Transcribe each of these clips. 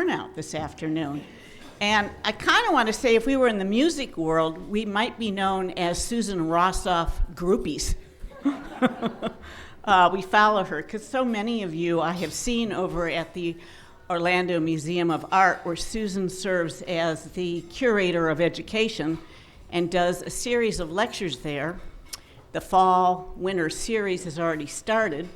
turnout this afternoon. And I kind of want to say, if we were in the music world, we might be known as Susan Rossoff groupies. We follow her because so many of you I have seen over at the Orlando Museum of Art, where Susan serves as the curator of education and does a series of lectures there. The fall-winter series has already started.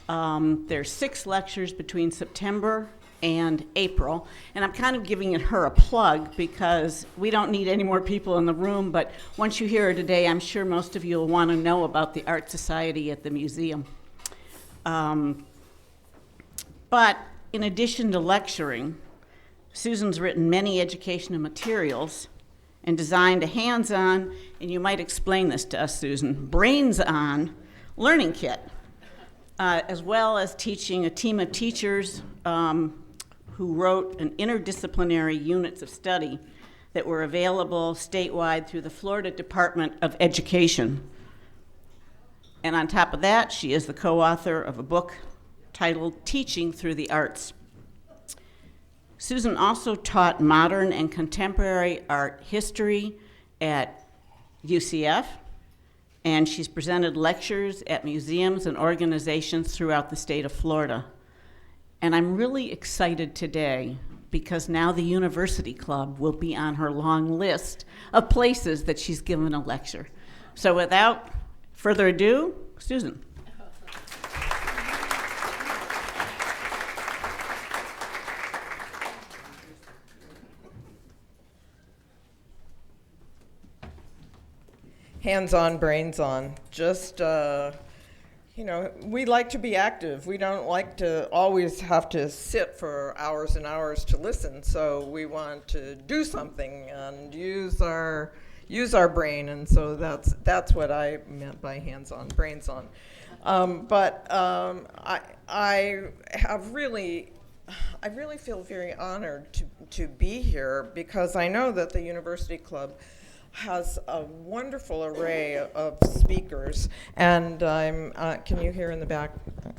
There's 6 lectures between September and April, and I'm kind of giving her a plug because we don't need any more people in the room, but once you hear her today, I'm sure most of you will want to know about the Art Society at the museum. But in addition to lecturing, Susan's written many educational materials and designed a hands-on, and you might explain this to us, Susan, brains-on learning kit, as well as teaching a team of teachers who wrote an interdisciplinary units of study that were available statewide through the Florida Department of Education. And on top of that, she is the co-author of a book titled Teaching Through the Arts. Susan also taught modern and contemporary art history at UCF, and she's presented lectures at museums and organizations throughout the state of Florida. And I'm really excited today because now the University Club will be on her long list of places that she's given a lecture. So without further ado, Susan. Hands on, brains on. Just, we like to be active. We don't like to always have to sit for hours and hours to listen. So we want to do something and use our brain. And so that's what I meant by hands on, brains on. I really feel very honored to be here because I know that the University Club has a wonderful array of speakers, and can you hear in the back?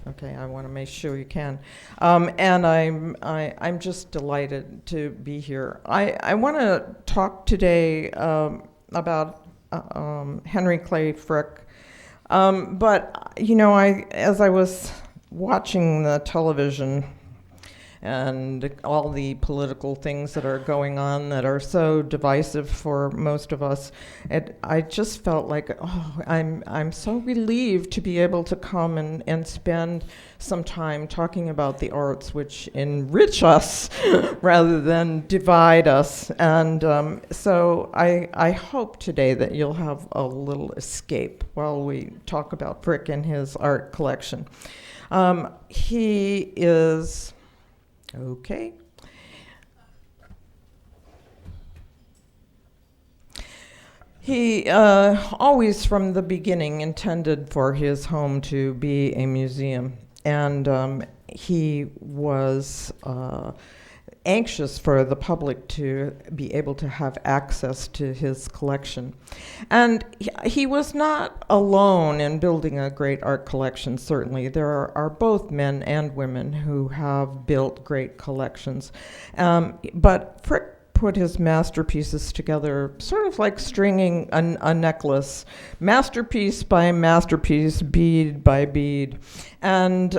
Okay, I want to make sure you can. And I'm just delighted to be here. I want to talk today about Henry Clay Frick, but as I was watching the television and all the political things that are going on that are so divisive for most of us, I just felt like, I'm so relieved to be able to come and spend some time talking about the arts, which enrich us rather than divide us. And so I hope today that you'll have a little escape while we talk about Frick and his art collection. He is... Okay. He always from the beginning intended for his home to be a museum, and he was anxious for the public to be able to have access to his collection. And he was not alone in building a great art collection, certainly. There are both men and women who have built great collections. But Frick put his masterpieces together sort of like stringing a necklace, masterpiece by masterpiece, bead by bead. And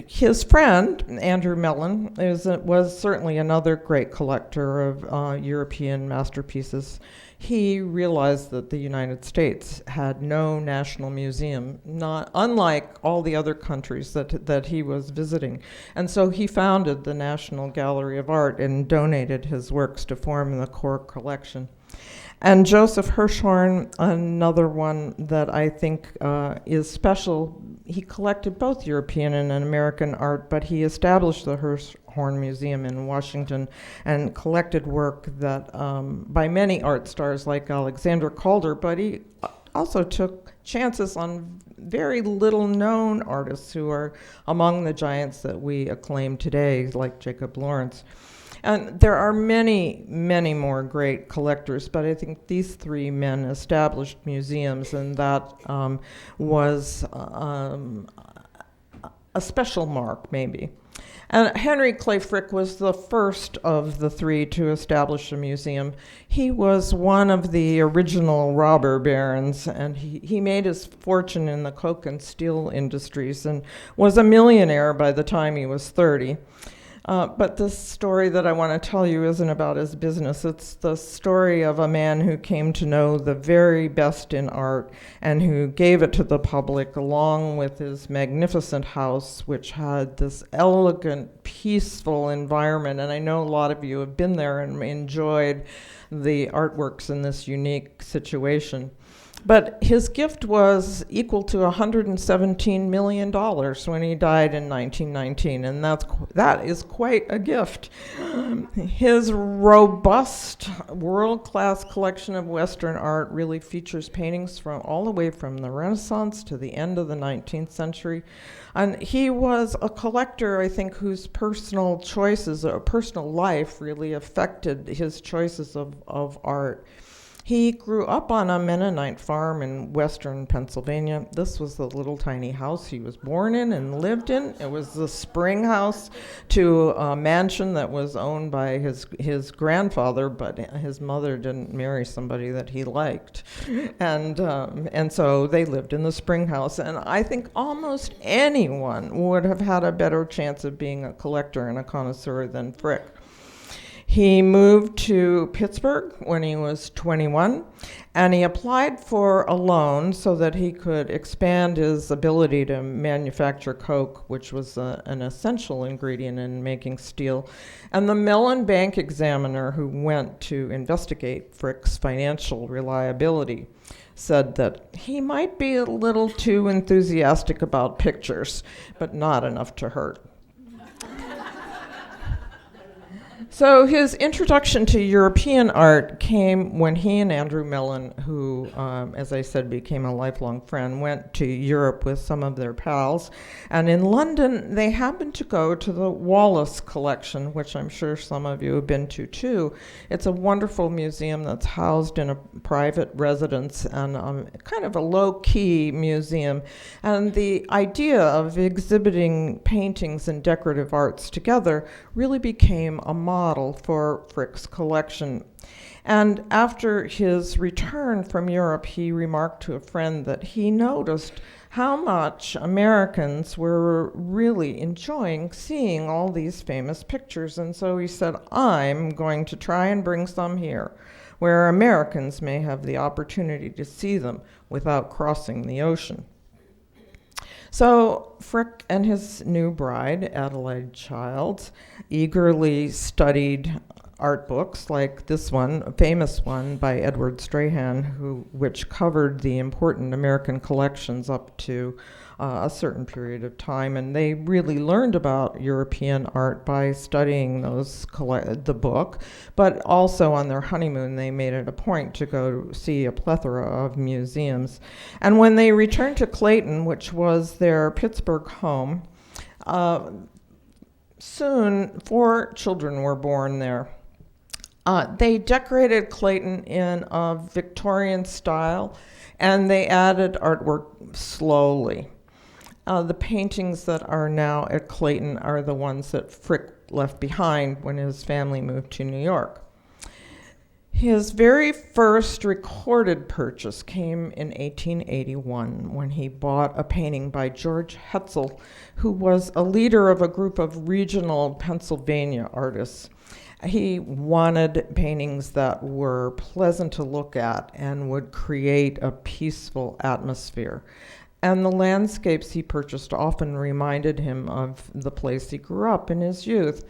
his friend, Andrew Mellon, was certainly another great collector of European masterpieces. He realized that the United States had no national museum, unlike all the other countries that he was visiting. And so he founded the National Gallery of Art and donated his works to form the core collection. And Joseph Hirshhorn, another one that I think is special, he collected both European and American art, but he established the Hirshhorn Museum in Washington and collected work that by many art stars like Alexander Calder, but he also took chances on very little known artists who are among the giants that we acclaim today, like Jacob Lawrence. And there are many, many more great collectors, but I think these three men established museums, and that was a special mark, maybe. And Henry Clay Frick was the first of the three to establish a museum. He was one of the original robber barons, and he made his fortune in the coke and steel industries and was a millionaire by the time he was 30. But this story that I want to tell you isn't about his business. It's the story of a man who came to know the very best in art and who gave it to the public along with his magnificent house, which had this elegant, peaceful environment. And I know a lot of you have been there and enjoyed the artworks in this unique situation. But his gift was equal to $117 million when he died in 1919, and that is quite a gift. His robust, world-class collection of Western art really features paintings from all the way from the Renaissance to the end of the 19th century. And he was a collector, I think, whose personal choices or personal life really affected his choices of art. He grew up on a Mennonite farm in western Pennsylvania. This was the little tiny house he was born in and lived in. It was the spring house to a mansion that was owned by his grandfather, but his mother didn't marry somebody that he liked. And so they lived in the spring house. And I think almost anyone would have had a better chance of being a collector and a connoisseur than Frick. He moved to Pittsburgh when he was 21, and he applied for a loan so that he could expand his ability to manufacture coke, which was an essential ingredient in making steel. And the Mellon Bank examiner who went to investigate Frick's financial reliability said that he might be a little too enthusiastic about pictures, but not enough to hurt. So his introduction to European art came when he and Andrew Mellon, who, as I said, became a lifelong friend, went to Europe with some of their pals. And in London, they happened to go to the Wallace Collection, which I'm sure some of you have been to too. It's a wonderful museum that's housed in a private residence and kind of a low-key museum. And the idea of exhibiting paintings and decorative arts together really became a model for Frick's collection. And after his return from Europe, he remarked to a friend that he noticed how much Americans were really enjoying seeing all these famous pictures. And so he said, I'm going to try and bring some here, where Americans may have the opportunity to see them without crossing the ocean. So Frick and his new bride, Adelaide Childs, eagerly studied art books like this one, a famous one by Edward Strahan, which covered the important American collections up to a certain period of time. And they really learned about European art by studying the book, but also on their honeymoon, they made it a point to go see a plethora of museums. And when they returned to Clayton, which was their Pittsburgh home, soon 4 children were born there. They decorated Clayton in a Victorian style, and they added artwork slowly. The paintings that are now at Clayton are the ones that Frick left behind when his family moved to New York. His very first recorded purchase came in 1881 when he bought a painting by George Hetzel, who was a leader of a group of regional Pennsylvania artists. He wanted paintings that were pleasant to look at and would create a peaceful atmosphere. And the landscapes he purchased often reminded him of the place he grew up in his youth.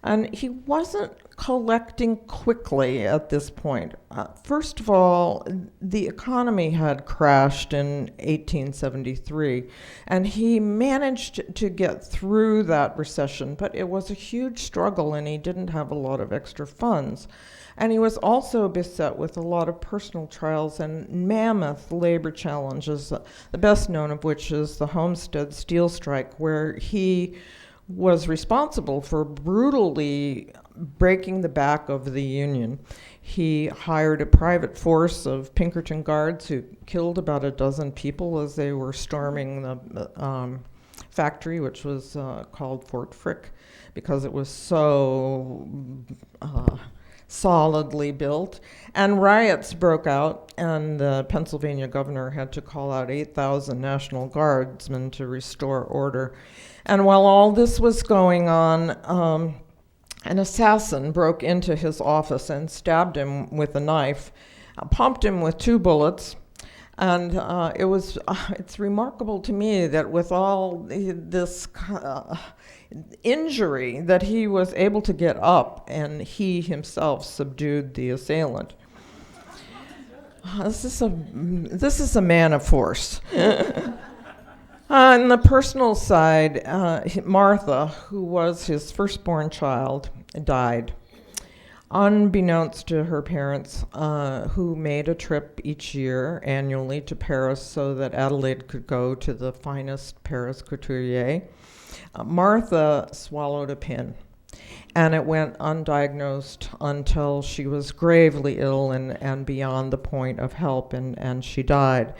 And he wasn't collecting quickly at this point. First of all, the economy had crashed in 1873, and he managed to get through that recession, but it was a huge struggle, and he didn't have a lot of extra funds. And he was also beset with a lot of personal trials and mammoth labor challenges, the best known of which is the Homestead Steel Strike, where he was responsible for brutally breaking the back of the Union. He hired a private force of Pinkerton Guards who killed about a dozen people as they were storming the factory, which was called Fort Frick, because it was so solidly built. And riots broke out, and the Pennsylvania governor had to call out 8,000 National Guardsmen to restore order. And while all this was going on, an assassin broke into his office and stabbed him with a knife, pumped him with 2 bullets. And it's remarkable to me that with all this injury, that he was able to get up and he himself subdued the assailant. This is a man of force. On the personal side, Martha, who was his firstborn child, died. Unbeknownst to her parents, who made a trip each year annually to Paris so that Adelaide could go to the finest Paris couturier, Martha swallowed a pin, and it went undiagnosed until she was gravely ill and beyond the point of help, and she died.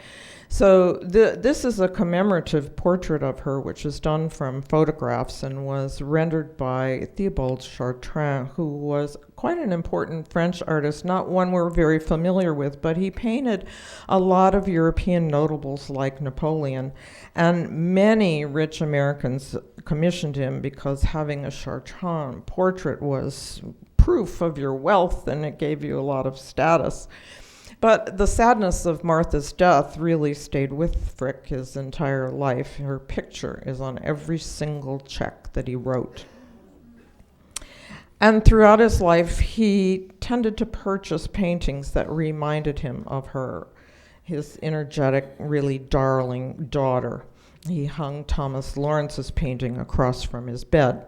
So this is a commemorative portrait of her, which is done from photographs and was rendered by Théobald Chartrand, who was quite an important French artist, not one we're very familiar with, but he painted a lot of European notables like Napoleon, and many rich Americans commissioned him because having a Chartrand portrait was proof of your wealth, and it gave you a lot of status. But the sadness of Martha's death really stayed with Frick his entire life. Her picture is on every single check that he wrote. And throughout his life, he tended to purchase paintings that reminded him of her, his energetic, really darling daughter. He hung Thomas Lawrence's painting across from his bed.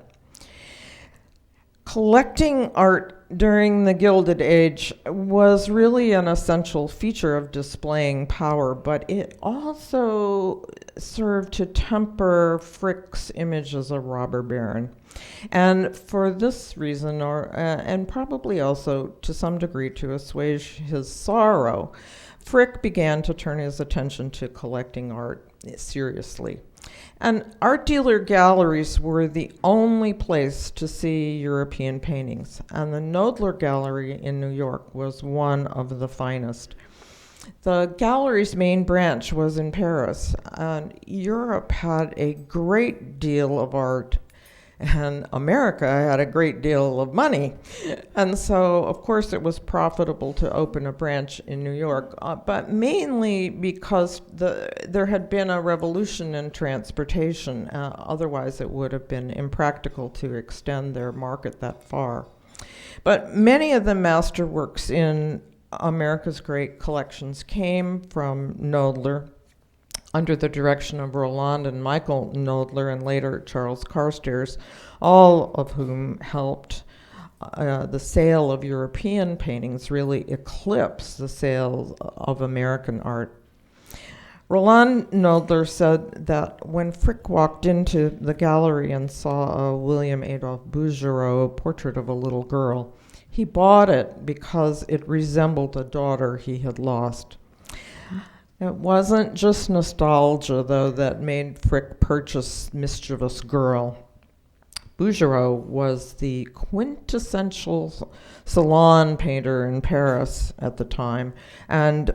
Collecting art during the Gilded Age was really an essential feature of displaying power, but it also served to temper Frick's image as a robber baron. And for this reason, and probably also to some degree to assuage his sorrow, Frick began to turn his attention to collecting art seriously. And art dealer galleries were the only place to see European paintings, and the Knoedler Gallery in New York was one of the finest. The gallery's main branch was in Paris, and Europe had a great deal of art, and America had a great deal of money. And so, of course, it was profitable to open a branch in New York, but mainly because there had been a revolution in transportation. Otherwise, it would have been impractical to extend their market that far. But many of the masterworks in America's great collections came from Knoedler, under the direction of Roland and Michael Knoedler, and later Charles Carstairs, all of whom helped the sale of European paintings really eclipse the sale of American art. Roland Knoedler said that when Frick walked into the gallery and saw a William Adolphe Bouguereau portrait of a little girl, he bought it because it resembled a daughter he had lost. It wasn't just nostalgia, though, that made Frick purchase Mischievous Girl. Bouguereau was the quintessential salon painter in Paris at the time, and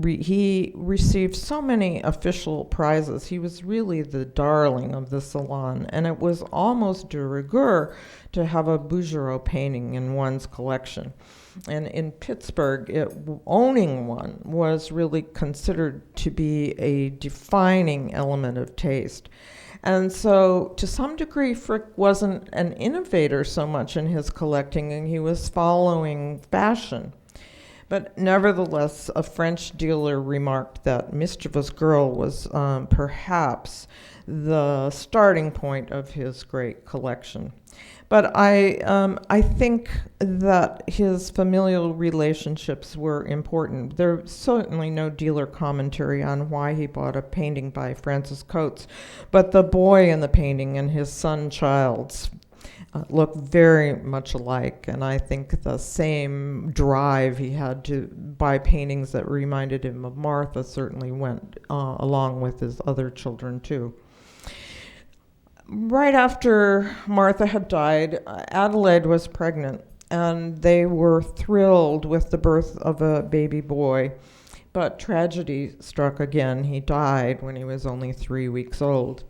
he received so many official prizes. He was really the darling of the salon, and it was almost de rigueur to have a Bouguereau painting in one's collection. And in Pittsburgh, owning one was really considered to be a defining element of taste. And so, to some degree, Frick wasn't an innovator so much in his collecting, and he was following fashion. But nevertheless, a French dealer remarked that Mischievous Girl was perhaps the starting point of his great collection. But I think that his familial relationships were important. There's certainly no dealer commentary on why he bought a painting by Francis Coates, but the boy in the painting and his son Childs look very much alike, and I think the same drive he had to buy paintings that reminded him of Martha certainly went along with his other children too. Right after Martha had died, Adelaide was pregnant, and they were thrilled with the birth of a baby boy. But tragedy struck again. He died when he was only 3 weeks old.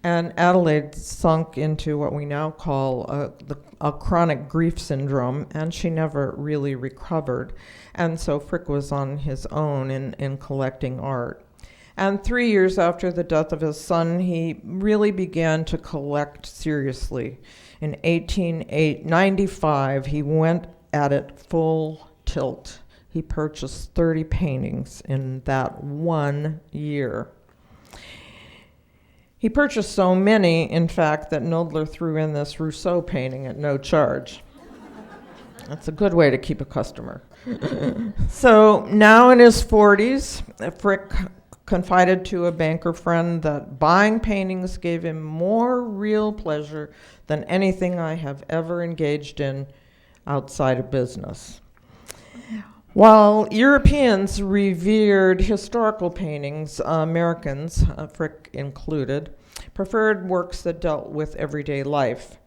And Adelaide sunk into what we now call a chronic grief syndrome, and she never really recovered. And so Frick was on his own in collecting art. And 3 years after the death of his son, he really began to collect seriously. In 1895, he went at it full tilt. He purchased 30 paintings in that 1 year. He purchased so many, in fact, that Knoedler threw in this Rousseau painting at no charge. That's a good way to keep a customer. So now in his 40s, Frick confided to a banker friend that buying paintings gave him more real pleasure than anything I have ever engaged in outside of business. While Europeans revered historical paintings, Americans, Frick included, preferred works that dealt with everyday life.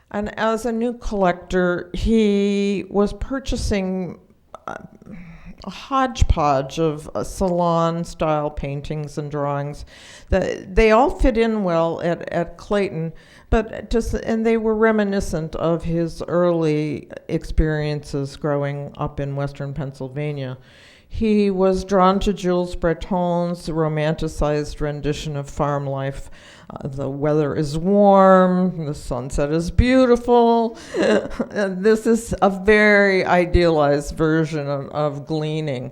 And as a new collector, he was purchasing a hodgepodge of salon-style paintings and drawings. They all fit in well at Clayton, and they were reminiscent of his early experiences growing up in Western Pennsylvania. He was drawn to Jules Breton's romanticized rendition of farm life. The weather is warm, the sunset is beautiful. This is a very idealized version of gleaning.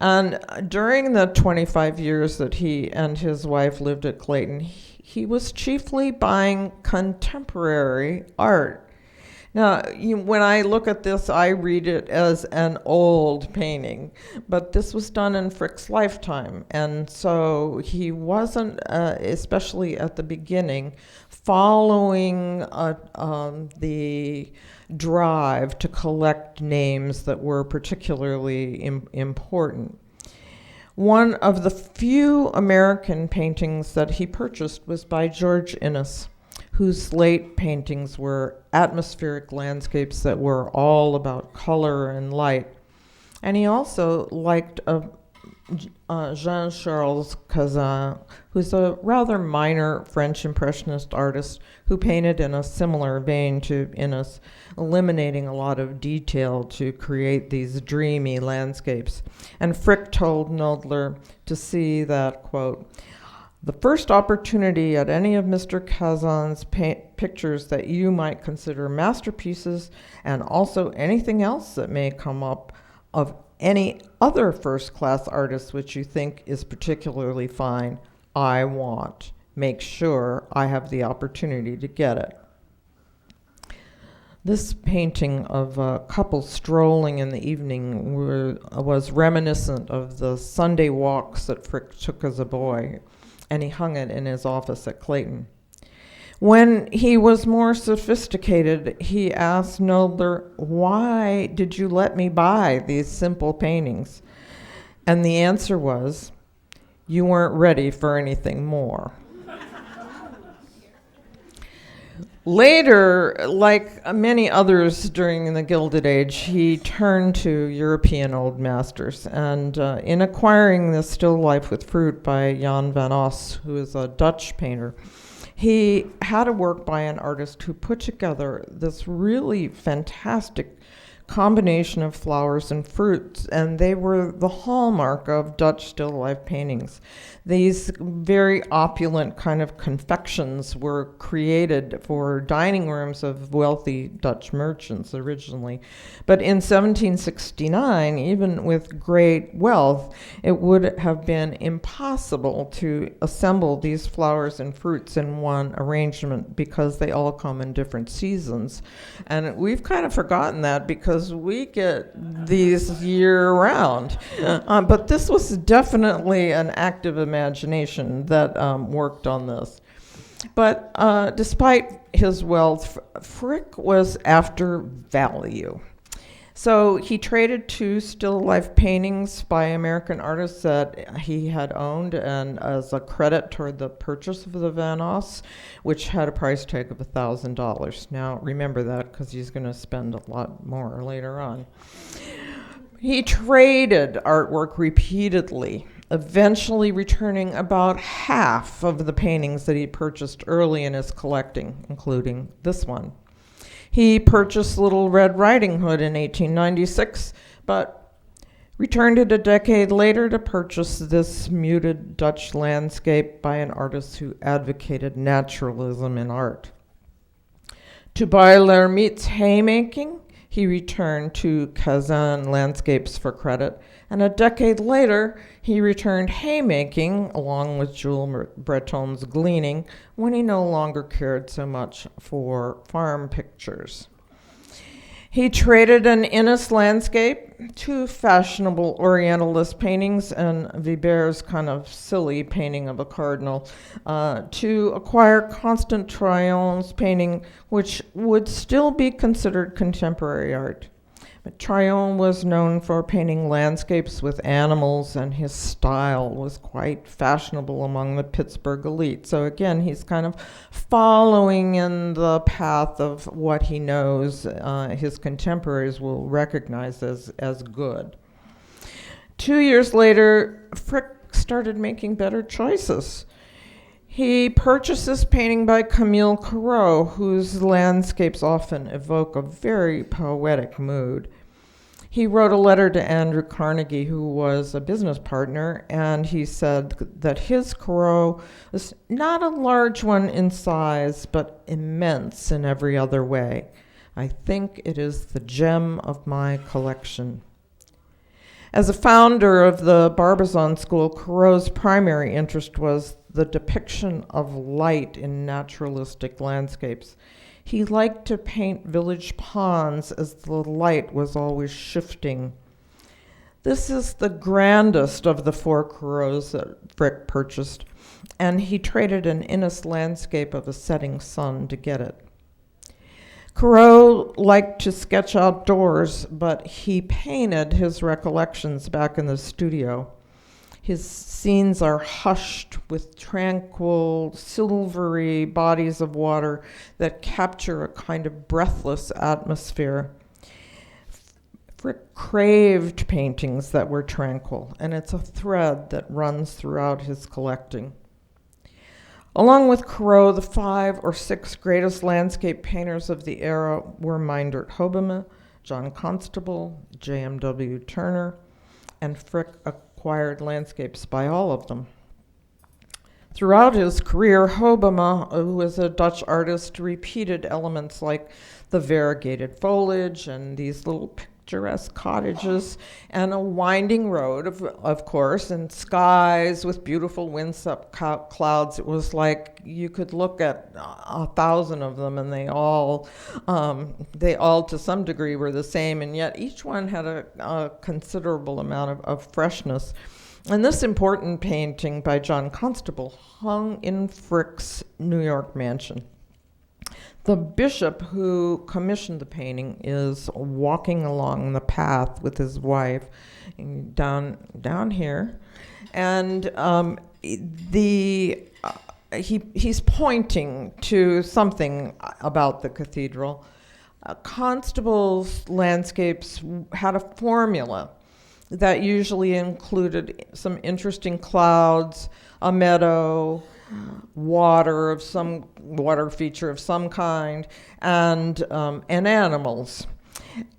And during the 25 years that he and his wife lived at Clayton, he was chiefly buying contemporary art. Now, when I look at this, I read it as an old painting, but this was done in Frick's lifetime, and so he wasn't, especially at the beginning, following the drive to collect names that were particularly important. One of the few American paintings that he purchased was by George Inness, whose late paintings were atmospheric landscapes that were all about color and light. And he also liked Jean-Charles Cazin, who's a rather minor French Impressionist artist who painted in a similar vein to Inness, eliminating a lot of detail to create these dreamy landscapes. And Frick told Knoedler to see that, quote, "The first opportunity at any of Mr. Cazin's pictures that you might consider masterpieces, and also anything else that may come up of any other first-class artist which you think is particularly fine, I want. Make sure I have the opportunity to get it." This painting of a couple strolling in the evening was reminiscent of the Sunday walks that Frick took as a boy, and he hung it in his office at Clayton. When he was more sophisticated, he asked Knoedler, "Why did you let me buy these simple paintings?" And the answer was, "You weren't ready for anything more." Later, like many others during the Gilded Age, he turned to European old masters. And in acquiring the Still Life with Fruit by Jan van Os, who is a Dutch painter, he had a work by an artist who put together this really fantastic combination of flowers and fruits, and they were the hallmark of Dutch still life paintings. These very opulent kind of confections were created for dining rooms of wealthy Dutch merchants originally. But in 1769, even with great wealth, it would have been impossible to assemble these flowers and fruits in one arrangement because they all come in different seasons. And we've kind of forgotten that because we get these year-round. But this was definitely an active imagination that worked on this. But despite his wealth, Frick was after value. So he traded 2 still life paintings by American artists that he had owned, and as a credit toward the purchase of the Van Os, which had a price tag of $1,000. Now remember that, because he's going to spend a lot more later on. He traded artwork repeatedly, eventually returning about half of the paintings that he purchased early in his collecting, including this one. He purchased Little Red Riding Hood in 1896, but returned it a decade later to purchase this muted Dutch landscape by an artist who advocated naturalism in art. To buy Lermite's haymaking, he returned to Kazan Landscapes for credit, and a decade later, he returned haymaking along with Jules Breton's gleaning when he no longer cared so much for farm pictures. He traded an Innis landscape, 2 fashionable Orientalist paintings, and Viber's kind of silly painting of a cardinal, to acquire Constant Trion's painting, which would still be considered contemporary art. But Tryon was known for painting landscapes with animals, and his style was quite fashionable among the Pittsburgh elite. So again, he's kind of following in the path of what he knows his contemporaries will recognize as good. 2 years later, Frick started making better choices. He purchased this painting by Camille Corot, whose landscapes often evoke a very poetic mood. He wrote a letter to Andrew Carnegie, who was a business partner, and he said that his Corot was not a large one in size, but immense in every other way. I think it is the gem of my collection. As a founder of the Barbizon School, Corot's primary interest was the depiction of light in naturalistic landscapes. He liked to paint village ponds as the light was always shifting. This is the grandest of the 4 Corots that Frick purchased, and he traded an Innis landscape of a setting sun to get it. Corot liked to sketch outdoors, but he painted his recollections back in the studio. His scenes are hushed with tranquil, silvery bodies of water that capture a kind of breathless atmosphere. Frick craved paintings that were tranquil, and it's a thread that runs throughout his collecting. Along with Corot, the 5 or 6 greatest landscape painters of the era were Meindert Hobbema, John Constable, J.M.W. Turner, and Frick acquired landscapes by all of them. Throughout his career, Hobbema, who was a Dutch artist, repeated elements like the variegated foliage and these little picturesque cottages and a winding road, of course, and skies with beautiful windswept clouds. It was like you could look at 1,000 of them, and they all to some degree were the same, and yet each one had a considerable amount of freshness. And this important painting by John Constable hung in Frick's New York mansion. The bishop who commissioned the painting is walking along the path with his wife down here, and he's pointing to something about the cathedral. Constable's landscapes had a formula that usually included some interesting clouds, a meadow, water feature of some kind, and animals.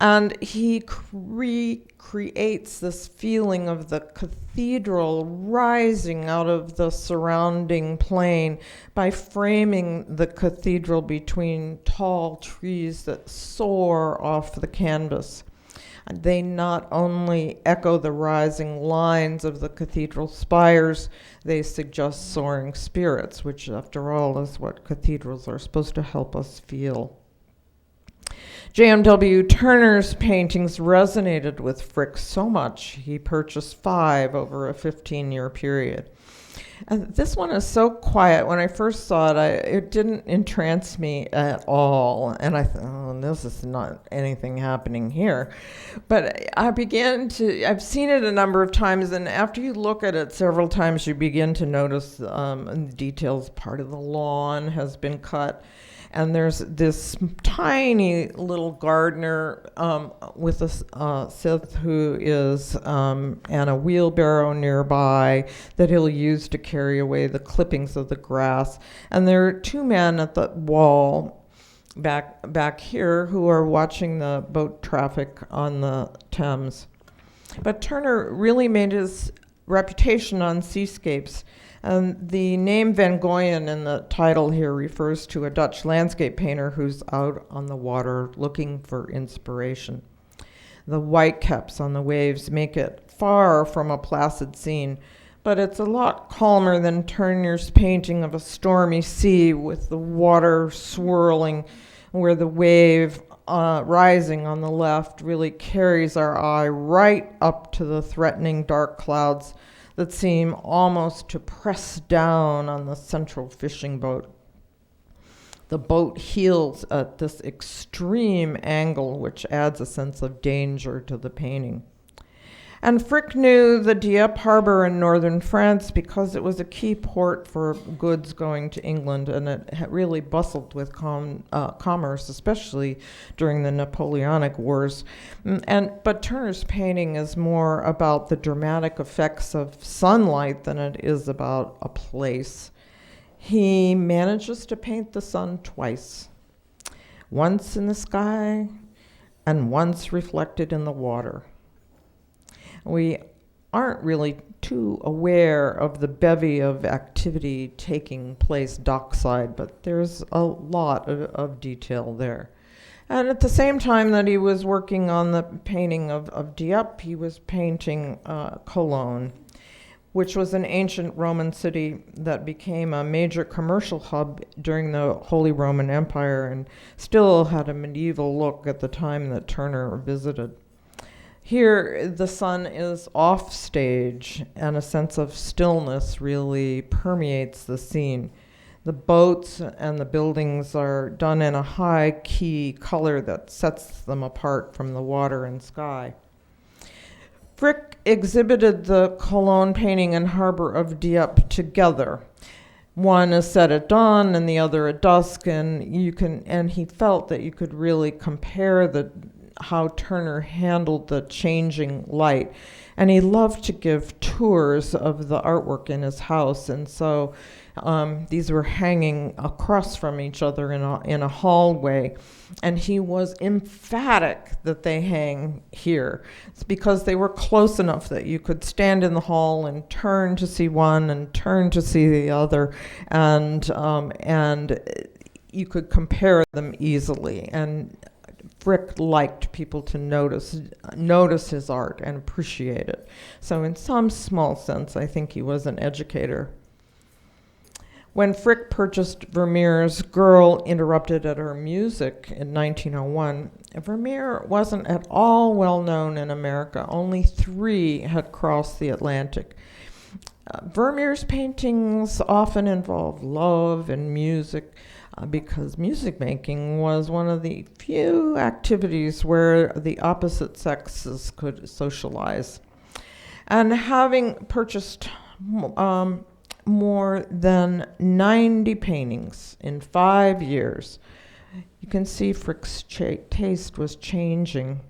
And he recreates this feeling of the cathedral rising out of the surrounding plain by framing the cathedral between tall trees that soar off the canvas. They not only echo the rising lines of the cathedral spires, they suggest soaring spirits, which, after all, is what cathedrals are supposed to help us feel. J.M.W. Turner's paintings resonated with Frick so much, he purchased 5 over a 15-year period. And this one is so quiet. When I first saw it, it didn't entrance me at all. And I thought, oh, this is not anything happening here. But I've seen it a number of times, and after you look at it several times, you begin to notice in the details. Part of the lawn has been cut. And there's this tiny little gardener with a scythe who is, and a wheelbarrow nearby that he'll use to carry away the clippings of the grass. And there are two men at the wall back here who are watching the boat traffic on the Thames. But Turner really made his reputation on seascapes. And the name Van Goyen in the title here refers to a Dutch landscape painter who's out on the water looking for inspiration. The whitecaps on the waves make it far from a placid scene, but it's a lot calmer than Turner's painting of a stormy sea with the water swirling, where the wave rising on the left really carries our eye right up to the threatening dark clouds that seem almost to press down on the central fishing boat. The boat heels at this extreme angle, which adds a sense of danger to the painting. And Frick knew the Dieppe harbor in northern France because it was a key port for goods going to England, and it really bustled with commerce, especially during the Napoleonic Wars. But Turner's painting is more about the dramatic effects of sunlight than it is about a place. He manages to paint the sun twice, once in the sky and once reflected in the water. We aren't really too aware of the bevy of activity taking place dockside, but there's a lot of detail there. And at the same time that he was working on the painting of Dieppe, he was painting Cologne, which was an ancient Roman city that became a major commercial hub during the Holy Roman Empire and still had a medieval look at the time that Turner visited. Here, the sun is off stage, and a sense of stillness really permeates the scene. The boats and the buildings are done in a high-key color that sets them apart from the water and sky. Frick exhibited the Cologne painting and harbor of Dieppe together. One is set at dawn and the other at dusk, and he felt that you could really compare how Turner handled the changing light. And he loved to give tours of the artwork in his house, and so these were hanging across from each other in a hallway. And he was emphatic that they hang here. It's because they were close enough that you could stand in the hall and turn to see one and turn to see the other, and you could compare them easily. And Frick liked people to notice his art and appreciate it. So in some small sense, I think he was an educator. When Frick purchased Vermeer's Girl Interrupted at Her Music in 1901, Vermeer wasn't at all well known in America. Only 3 had crossed the Atlantic. Vermeer's paintings often involved love and music, because music making was one of the few activities where the opposite sexes could socialize. And having purchased more than 90 paintings in 5 years, you can see Frick's taste was changing.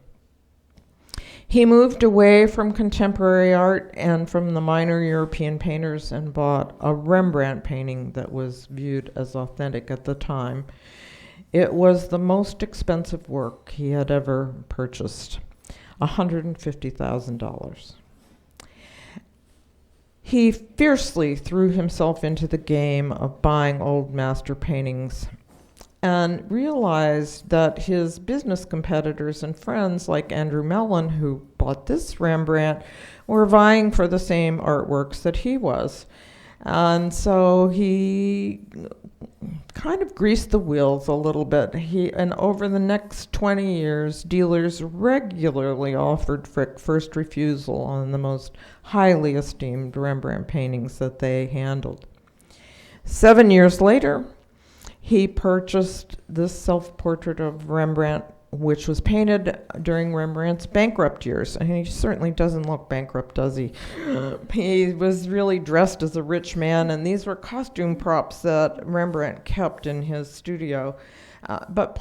He moved away from contemporary art and from the minor European painters and bought a Rembrandt painting that was viewed as authentic at the time. It was the most expensive work he had ever purchased, $150,000. He fiercely threw himself into the game of buying old master paintings and realized that his business competitors and friends like Andrew Mellon, who bought this Rembrandt, were vying for the same artworks that he was. And so he kind of greased the wheels a little bit. And over the next 20 years, dealers regularly offered Frick first refusal on the most highly esteemed Rembrandt paintings that they handled. 7 years later, he purchased this self-portrait of Rembrandt, which was painted during Rembrandt's bankrupt years. And he certainly doesn't look bankrupt, does he? He was really dressed as a rich man, and these were costume props that Rembrandt kept in his studio. But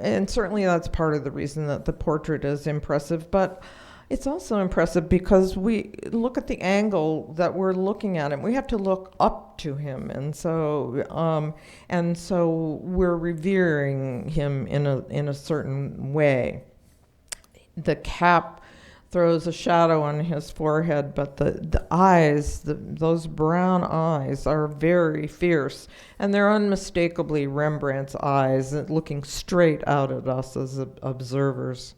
and certainly that's part of the reason that the portrait is impressive, but it's also impressive because we look at the angle that we're looking at him. We have to look up to him, and so we're revering him in a certain way. The cap throws a shadow on his forehead, but the eyes, those brown eyes, are very fierce, and they're unmistakably Rembrandt's eyes, looking straight out at us as observers.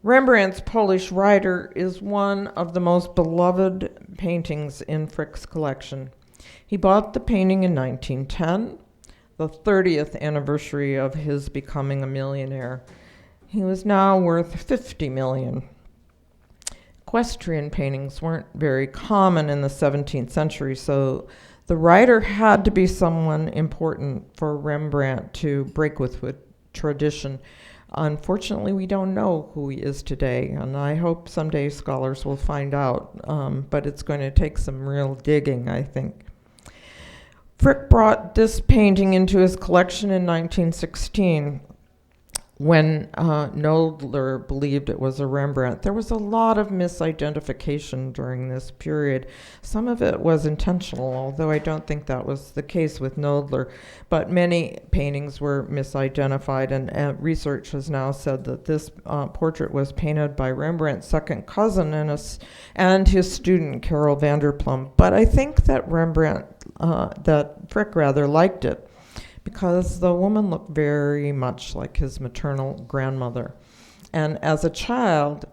Rembrandt's Polish Rider is one of the most beloved paintings in Frick's collection. He bought the painting in 1910, the 30th anniversary of his becoming a millionaire. He was now worth $50 million. Equestrian paintings weren't very common in the 17th century, so the writer had to be someone important for Rembrandt to break with tradition. Unfortunately, we don't know who he is today, and I hope someday scholars will find out, but it's going to take some real digging, I think. Frick brought this painting into his collection in 1916 when Knoedler believed it was a Rembrandt. There was a lot of misidentification during this period. Some of it was intentional, although I don't think that was the case with Knoedler. But many paintings were misidentified, and research has now said that this portrait was painted by Rembrandt's second cousin and his student, Karel van der Plum. But I think that Frick rather liked it, because the woman looked very much like his maternal grandmother. And as a child,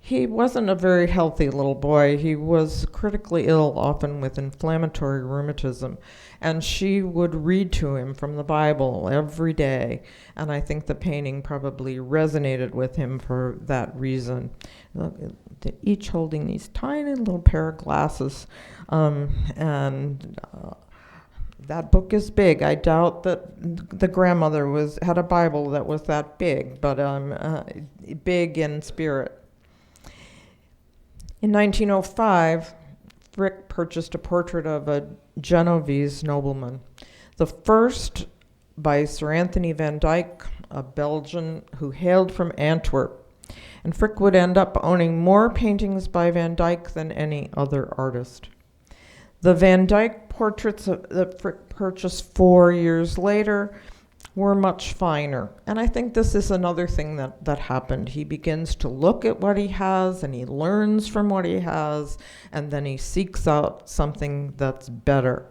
he wasn't a very healthy little boy. He was critically ill, often with inflammatory rheumatism. And she would read to him from the Bible every day. And I think the painting probably resonated with him for that reason. Each holding these tiny little pair of glasses. That book is big. I doubt that the grandmother had a Bible that was that big, but big in spirit. In 1905, Frick purchased a portrait of a Genovese nobleman, the first by Sir Anthony van Dyck, a Belgian who hailed from Antwerp. And Frick would end up owning more paintings by Van Dyck than any other artist. The Van Dyck portraits that Frick purchased 4 years later were much finer. And I think this is another thing that happened. He begins to look at what he has, and he learns from what he has, and then he seeks out something that's better.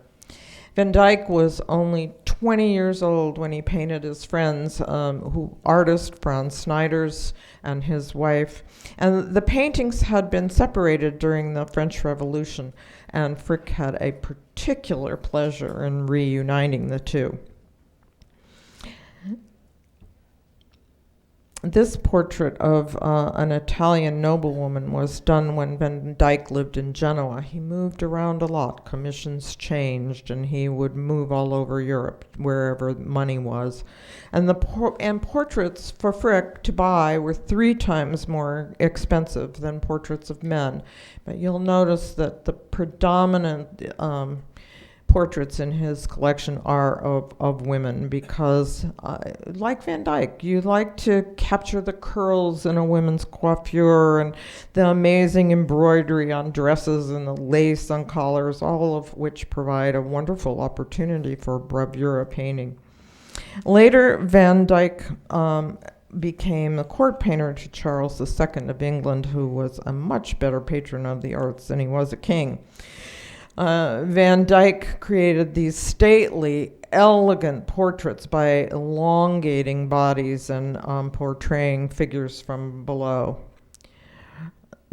Van Dyck was only 20 years old when he painted his friends, artist Franz Snijders and his wife. And the paintings had been separated during the French Revolution, and Frick had a particular pleasure in reuniting the two. This portrait of an Italian noblewoman was done when Van Dyck lived in Genoa. He moved around a lot. Commissions changed, and he would move all over Europe, wherever money was. And portraits for Frick to buy were 3 times more expensive than portraits of men. But you'll notice that the predominant portraits in his collection are of women, because like Van Dyck, you like to capture the curls in a woman's coiffure and the amazing embroidery on dresses and the lace on collars, all of which provide a wonderful opportunity for bravura painting. Later, Van Dyck became a court painter to Charles II of England, who was a much better patron of the arts than he was a king. Van Dyck created these stately, elegant portraits by elongating bodies and portraying figures from below.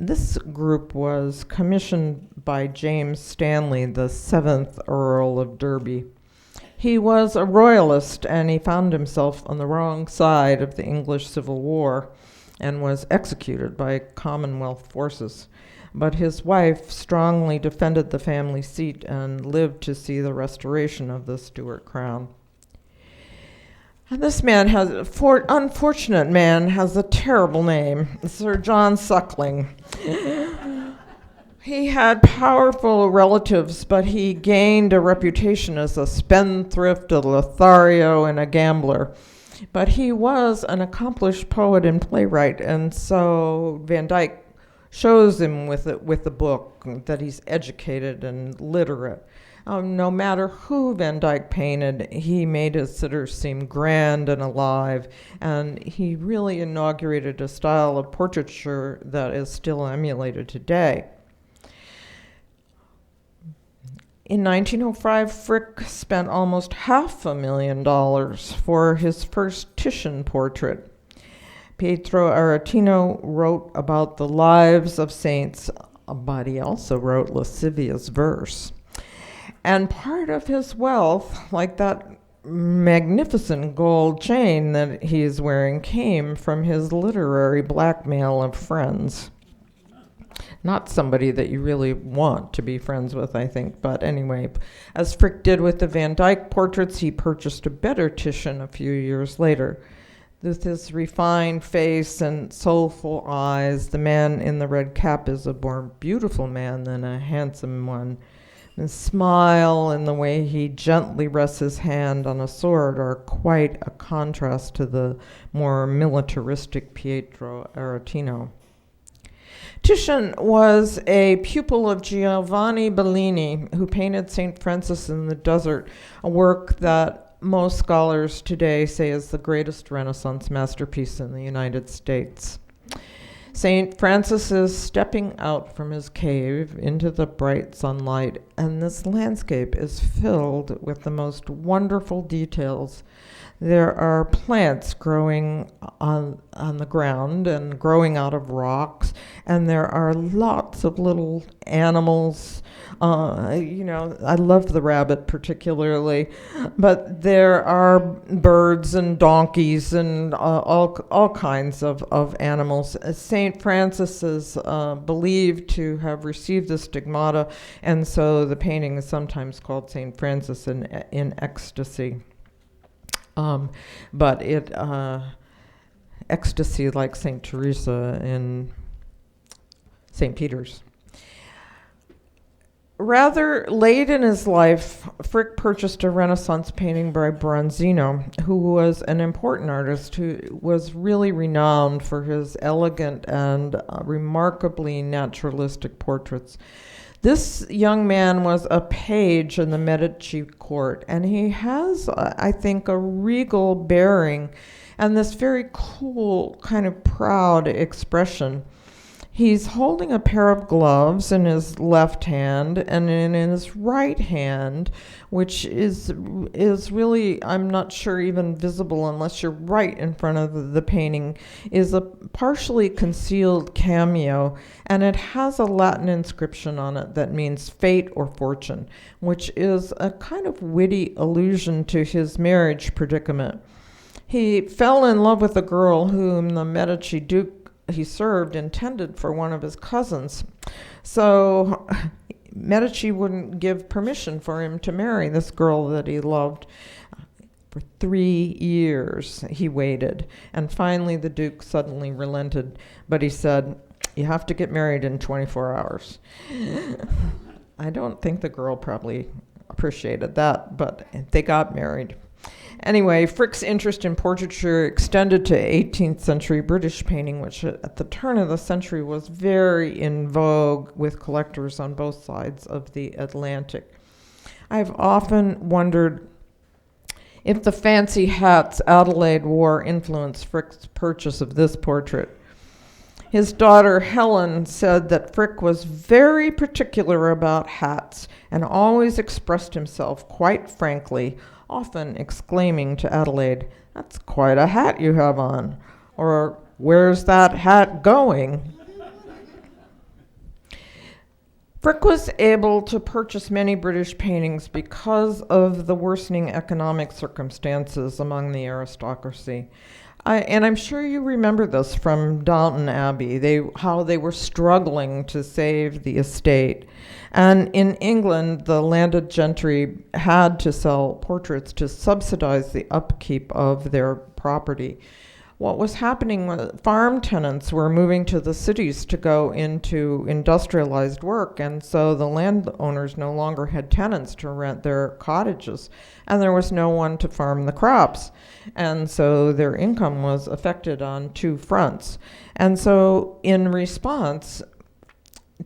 this group was commissioned by James Stanley, the 7th Earl of Derby. He was a royalist, and he found himself on the wrong side of the English Civil War and was executed by Commonwealth forces. But his wife strongly defended the family seat and lived to see the restoration of the Stuart crown. And this man unfortunate man has a terrible name, Sir John Suckling. He had powerful relatives, but he gained a reputation as a spendthrift, a Lothario, and a gambler. But he was an accomplished poet and playwright, and so Van Dyck shows him with the book that he's educated and literate. No matter who Van Dyck painted, he made his sitters seem grand and alive, and he really inaugurated a style of portraiture that is still emulated today. In 1905, Frick spent almost $500,000 for his first Titian portrait. Pietro Aretino wrote about the lives of saints, but he also wrote lascivious verse. And part of his wealth, like that magnificent gold chain that he is wearing, came from his literary blackmail of friends. Not somebody that you really want to be friends with, I think. But anyway, as Frick did with the Van Dyck portraits, he purchased a better Titian a few years later. With his refined face and soulful eyes, the man in the red cap is a more beautiful man than a handsome one. The smile and the way he gently rests his hand on a sword are quite a contrast to the more militaristic Pietro Aretino. Titian was a pupil of Giovanni Bellini, who painted St. Francis in the Desert, a work that most scholars today say is the greatest Renaissance masterpiece in the United States. St. Francis is stepping out from his cave into the bright sunlight, and this landscape is filled with the most wonderful details. There are plants growing on the ground and growing out of rocks, and there are lots of little animals. I love the rabbit particularly, but there are birds and donkeys and all kinds of animals. St. Francis is believed to have received the stigmata, and so the painting is sometimes called St. Francis in Ecstasy. But ecstasy like St. Teresa in St. Peter's. Rather late in his life, Frick purchased a Renaissance painting by Bronzino, who was an important artist who was really renowned for his elegant and remarkably naturalistic portraits. This young man was a page in the Medici court, and he has, I think, a regal bearing and this very cool, kind of proud expression. He's holding a pair of gloves in his left hand, and in his right hand, which is really, I'm not sure, even visible unless you're right in front of the painting, is a partially concealed cameo, and it has a Latin inscription on it that means fate or fortune, which is a kind of witty allusion to his marriage predicament. He fell in love with a girl whom the Medici Duke he served intended for one of his cousins. So Medici wouldn't give permission for him to marry this girl that he loved. For 3 years he waited, and finally the Duke suddenly relented, but he said, "You have to get married in 24 hours." I don't think the girl probably appreciated that, but they got married. Anyway, Frick's interest in portraiture extended to 18th century British painting, which at the turn of the century was very in vogue with collectors on both sides of the Atlantic. I've often wondered if the fancy hats Adelaide wore influenced Frick's purchase of this portrait. His daughter Helen said that Frick was very particular about hats and always expressed himself quite frankly, often exclaiming to Adelaide, "That's quite a hat you have on," or "Where's that hat going?" Frick was able to purchase many British paintings because of the worsening economic circumstances among the aristocracy. And I'm sure you remember this from Downton Abbey, how they were struggling to save the estate. And in England, the landed gentry had to sell portraits to subsidize the upkeep of their property. What was happening was farm tenants were moving to the cities to go into industrialized work, and so the landowners no longer had tenants to rent their cottages, and there was no one to farm the crops. And so their income was affected on two fronts. And so in response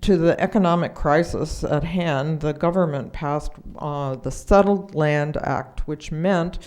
to the economic crisis at hand, the government passed the Settled Land Act, which meant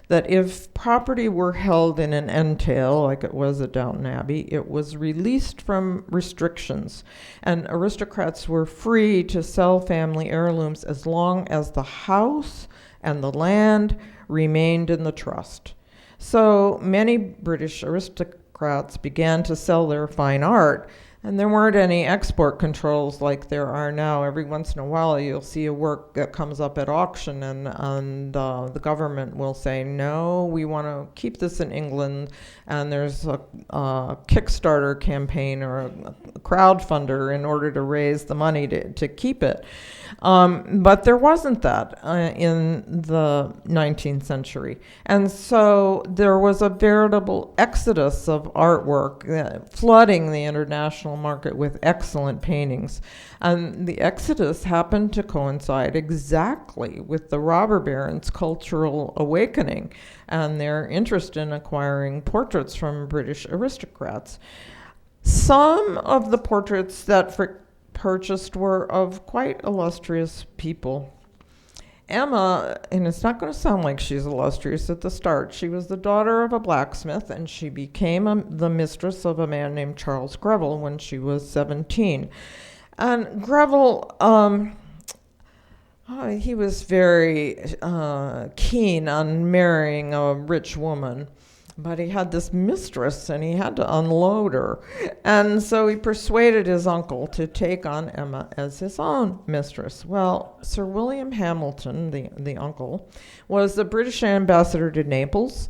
that if property were held in an entail, like it was at Downton Abbey, it was released from restrictions, and aristocrats were free to sell family heirlooms as long as the house and the land remained in the trust. So many British aristocrats began to sell their fine art, and there weren't any export controls like there are now. Every once in a while you'll see a work that comes up at auction, and the government will say, no, we want to keep this in England, and there's a Kickstarter campaign or a crowdfunder in order to raise the money to keep it. But there wasn't that in the 19th century. And so there was a veritable exodus of artwork flooding the international market with excellent paintings. And the exodus happened to coincide exactly with the robber barons' cultural awakening and their interest in acquiring portraits from British aristocrats. Some of the portraits that Frick purchased were of quite illustrious people. Emma, and it's not going to sound like she's illustrious at the start, she was the daughter of a blacksmith, and she became the mistress of a man named Charles Greville when she was 17. And Greville, he was very keen on marrying a rich woman. But he had this mistress, and he had to unload her. And so he persuaded his uncle to take on Emma as his own mistress. Well, Sir William Hamilton, the uncle, was the British ambassador to Naples,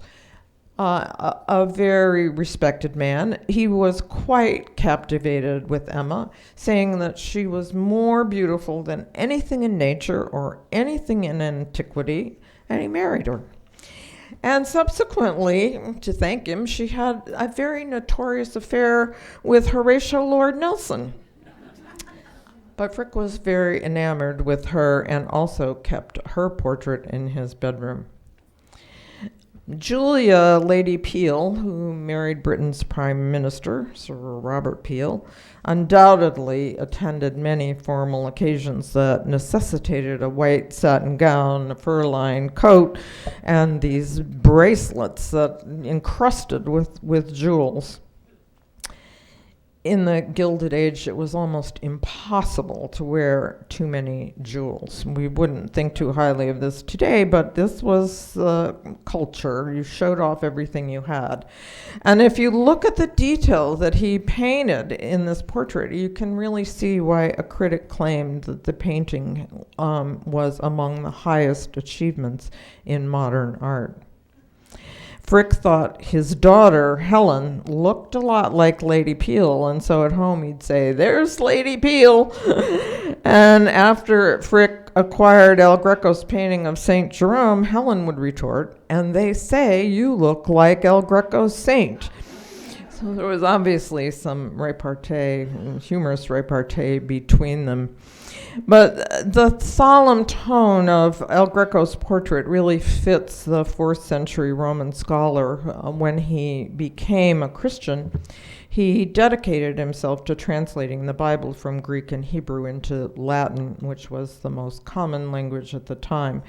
a very respected man. He was quite captivated with Emma, saying that she was more beautiful than anything in nature or anything in antiquity, and he married her. And subsequently, to thank him, she had a very notorious affair with Horatio Lord Nelson. But Frick was very enamored with her and also kept her portrait in his bedroom. Julia, Lady Peel, who married Britain's Prime Minister, Sir Robert Peel, undoubtedly attended many formal occasions that necessitated a white satin gown, a fur-lined coat, and these bracelets that encrusted with jewels. In the Gilded Age, it was almost impossible to wear too many jewels. We wouldn't think too highly of this today, but this was culture. You showed off everything you had. And if you look at the detail that he painted in this portrait, you can really see why a critic claimed that the painting was among the highest achievements in modern art. Frick thought his daughter, Helen, looked a lot like Lady Peel, and so at home he'd say, "There's Lady Peel." And after Frick acquired El Greco's painting of St. Jerome, Helen would retort, "And they say you look like El Greco's saint." So there was obviously some repartee, humorous repartee between them. But the solemn tone of El Greco's portrait really fits the 4th century Roman scholar. When he became a Christian, he dedicated himself to translating the Bible from Greek and Hebrew into Latin, which was the most common language at the time.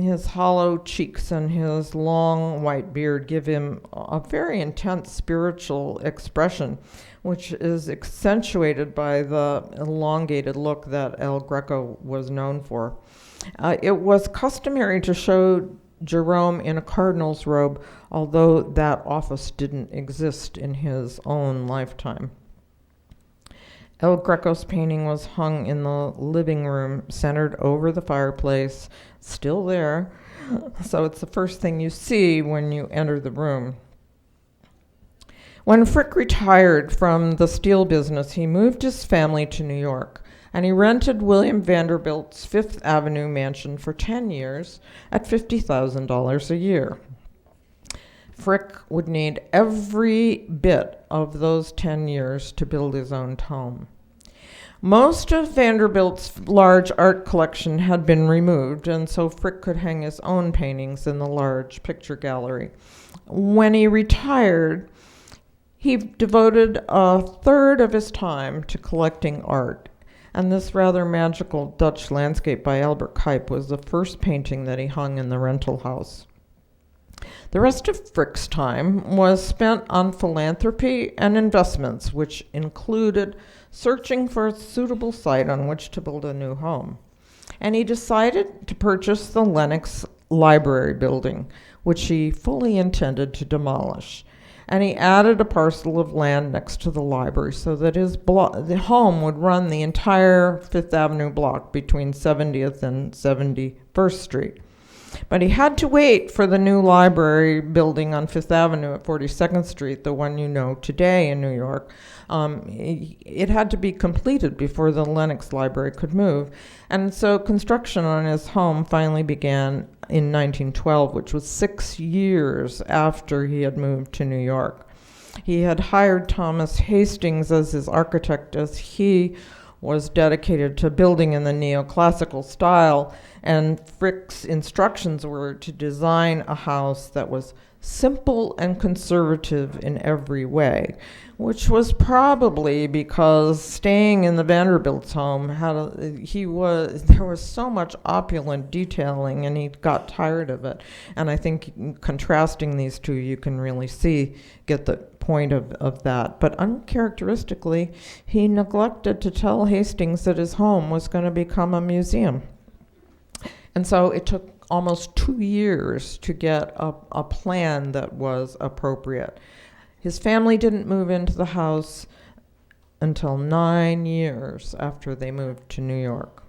His hollow cheeks and his long white beard give him a very intense spiritual expression, which is accentuated by the elongated look that El Greco was known for. It was customary to show Jerome in a cardinal's robe, although that office didn't exist in his own lifetime. El Greco's painting was hung in the living room, centered over the fireplace, still there. So it's the first thing you see when you enter the room. When Frick retired from the steel business, he moved his family to New York, and he rented William Vanderbilt's Fifth Avenue mansion for 10 years at $50,000 a year. Frick would need every bit of those 10 years to build his own home. Most of Vanderbilt's large art collection had been removed, and so Frick could hang his own paintings in the large picture gallery. When he retired, he devoted a third of his time to collecting art, and this rather magical Dutch landscape by Albert Cuyp was the first painting that he hung in the rental house. The rest of Frick's time was spent on philanthropy and investments, which included searching for a suitable site on which to build a new home. And he decided to purchase the Lenox Library building, which he fully intended to demolish. And he added a parcel of land next to the library so that the home would run the entire Fifth Avenue block between 70th and 71st Street. But he had to wait for the new library building on Fifth Avenue at 42nd Street, the one you know today in New York. It had to be completed before the Lenox Library could move. And so construction on his home finally began in 1912, which was 6 years after he had moved to New York. He had hired Thomas Hastings as his architect, as he was dedicated to building in the neoclassical style, and Frick's instructions were to design a house that was simple and conservative in every way, which was probably because staying in the Vanderbilt's home there was so much opulent detailing, and he got tired of it. And I think contrasting these two, you can really get the point of that. But uncharacteristically, he neglected to tell Hastings that his home was going to become a museum. And so it took almost 2 years to get a plan that was appropriate. His family didn't move into the house until 9 years after they moved to New York.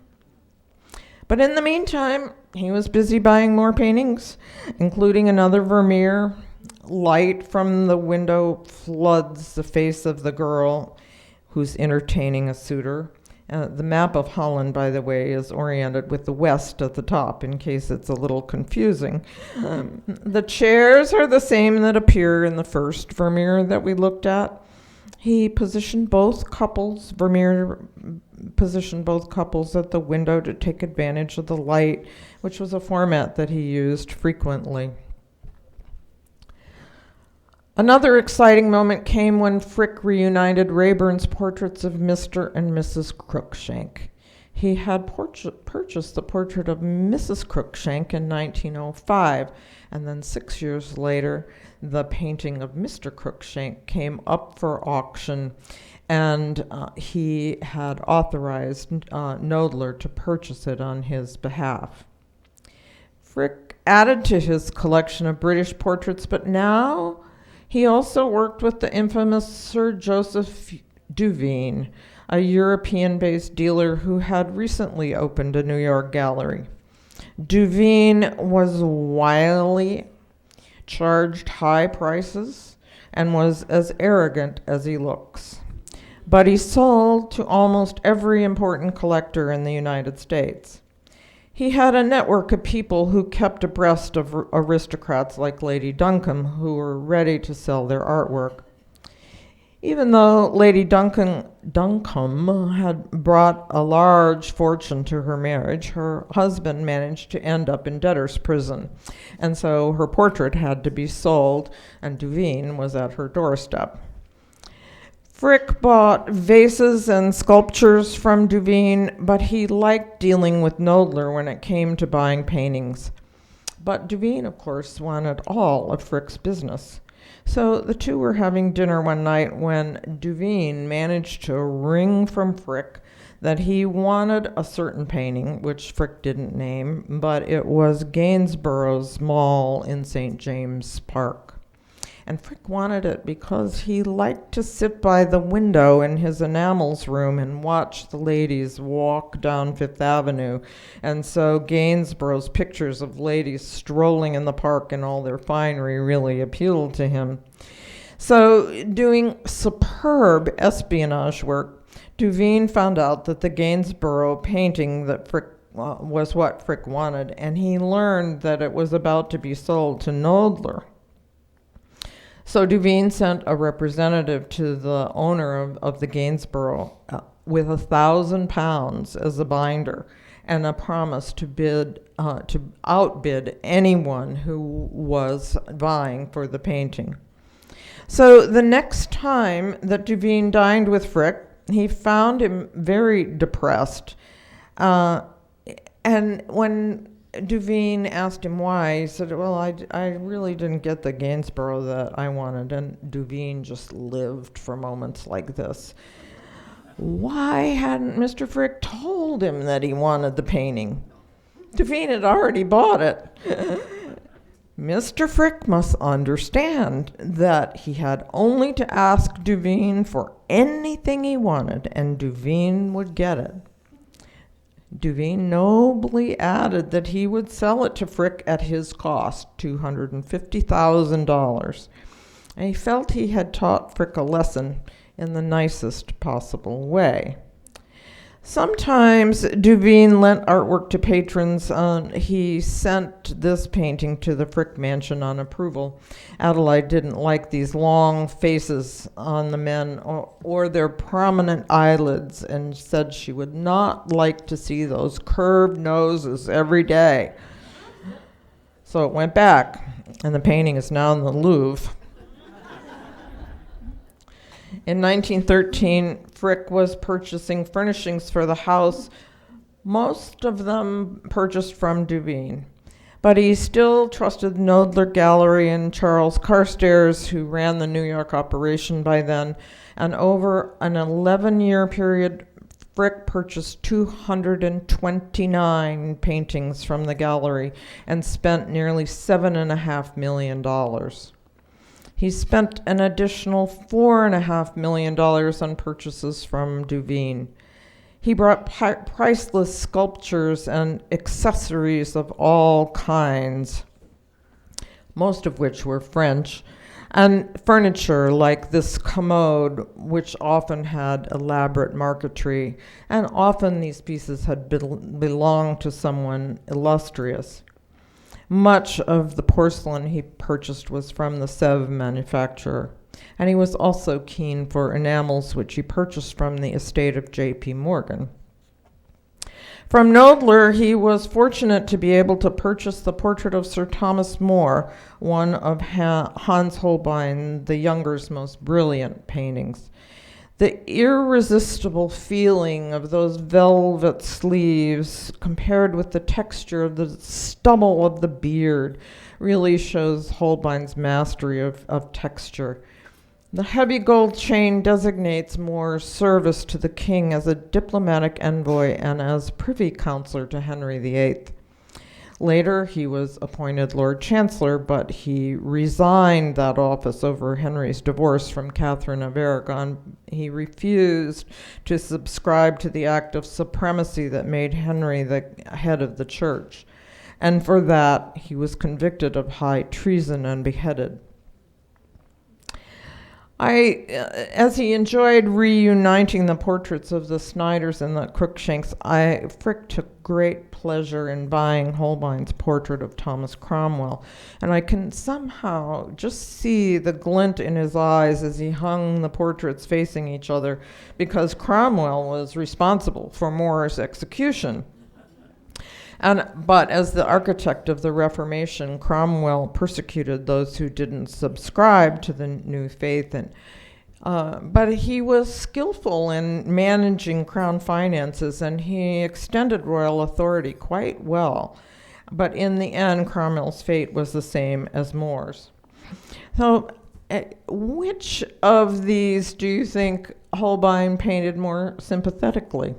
But in the meantime, he was busy buying more paintings, including another Vermeer. Light from the window floods the face of the girl who's entertaining a suitor. The map of Holland, by the way, is oriented with the west at the top, in case it's a little confusing. The chairs are the same that appear in the first Vermeer that we looked at. Vermeer positioned both couples at the window to take advantage of the light, which was a format that he used frequently. Another exciting moment came when Frick reunited Raeburn's portraits of Mr. and Mrs. Cruikshank. He had purchased the portrait of Mrs. Cruikshank in 1905, and then 6 years later, the painting of Mr. Cruikshank came up for auction, and he had authorized Knoedler to purchase it on his behalf. Frick added to his collection of British portraits, but now he also worked with the infamous Sir Joseph Duveen, a European-based dealer who had recently opened a New York gallery. Duveen was wily, charged high prices, and was as arrogant as he looks. But he sold to almost every important collector in the United States. He had a network of people who kept abreast of aristocrats like Lady Duncombe, who were ready to sell their artwork. Even though Lady Duncombe had brought a large fortune to her marriage, her husband managed to end up in debtor's prison, and so her portrait had to be sold, and Duveen was at her doorstep. Frick bought vases and sculptures from Duveen, but he liked dealing with Knoedler when it came to buying paintings. But Duveen, of course, wanted all of Frick's business. So the two were having dinner one night when Duveen managed to wring from Frick that he wanted a certain painting, which Frick didn't name, but it was Gainsborough's Mall in St. James Park. And Frick wanted it because he liked to sit by the window in his enamels room and watch the ladies walk down Fifth Avenue. And so Gainsborough's pictures of ladies strolling in the park in all their finery really appealed to him. So, doing superb espionage work, Duveen found out that the Gainsborough painting that Frick was what Frick wanted, and he learned that it was about to be sold to Knoedler. So Duveen sent a representative to the owner of the Gainsborough with £1,000 as a binder and a promise to outbid anyone who was vying for the painting. So the next time that Duveen dined with Frick, he found him very depressed. And when Duveen asked him why, he said, well, I really didn't get the Gainsborough that I wanted. And Duveen just lived for moments like this. Why hadn't Mr. Frick told him that he wanted the painting? Duveen had already bought it. Mr. Frick must understand that he had only to ask Duveen for anything he wanted, and Duveen would get it. Duveen nobly added that he would sell it to Frick at his cost, $250,000. And he felt he had taught Frick a lesson in the nicest possible way. Sometimes Duveen lent artwork to patrons. He sent this painting to the Frick mansion on approval. Adelaide didn't like these long faces on the men or their prominent eyelids, and said she would not like to see those curved noses every day. So it went back, and the painting is now in the Louvre. In 1913, Frick was purchasing furnishings for the house, most of them purchased from Duveen. But he still trusted Knoedler Gallery and Charles Carstairs, who ran the New York operation by then. And over an 11-year period, Frick purchased 229 paintings from the gallery and spent nearly $7.5 million. He spent an additional $4.5 million on purchases from Duveen. He brought priceless sculptures and accessories of all kinds, most of which were French, and furniture like this commode, which often had elaborate marquetry, and often these pieces had belonged to someone illustrious. Much of the porcelain he purchased was from the Sèvres manufacturer, and he was also keen for enamels, which he purchased from the estate of J.P. Morgan. From Knoedler, he was fortunate to be able to purchase the portrait of Sir Thomas More, one of Hans Holbein the Younger's most brilliant paintings. The irresistible feeling of those velvet sleeves compared with the texture of the stubble of the beard really shows Holbein's mastery of texture. The heavy gold chain designates More's service to the king as a diplomatic envoy and as privy councillor to Henry VIII. Later, he was appointed Lord Chancellor, but he resigned that office over Henry's divorce from Catherine of Aragon. He refused to subscribe to the Act of Supremacy that made Henry the head of the church, and for that he was convicted of high treason and beheaded. As he enjoyed reuniting the portraits of the Snyders and the Cruikshanks, Frick took great pleasure in buying Holbein's portrait of Thomas Cromwell, and I can somehow just see the glint in his eyes as he hung the portraits facing each other, because Cromwell was responsible for More's execution. But as the architect of the Reformation, Cromwell persecuted those who didn't subscribe to the new faith. But he was skillful in managing crown finances, and he extended royal authority quite well. But in the end, Cromwell's fate was the same as More's. So which of these do you think Holbein painted more sympathetically?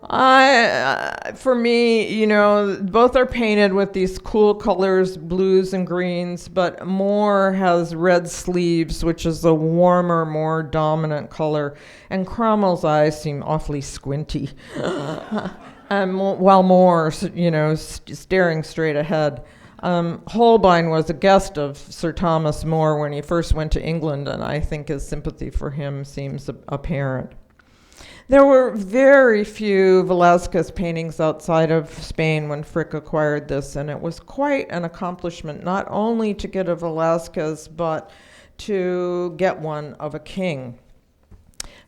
For me, both are painted with these cool colors, blues and greens, but Moore has red sleeves, which is a warmer, more dominant color, and Cromwell's eyes seem awfully squinty, while Moore's, staring straight ahead. Holbein was a guest of Sir Thomas More when he first went to England, and I think his sympathy for him seems apparent. There were very few Velázquez paintings outside of Spain when Frick acquired this, and it was quite an accomplishment not only to get a Velázquez, but to get one of a king.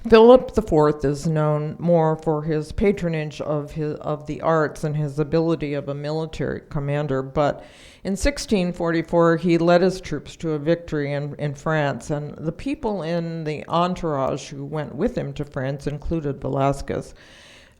Philip IV is known more for his patronage of the arts and his ability of a military commander, but in 1644 he led his troops to a victory in France, and the people in the entourage who went with him to France included Velázquez.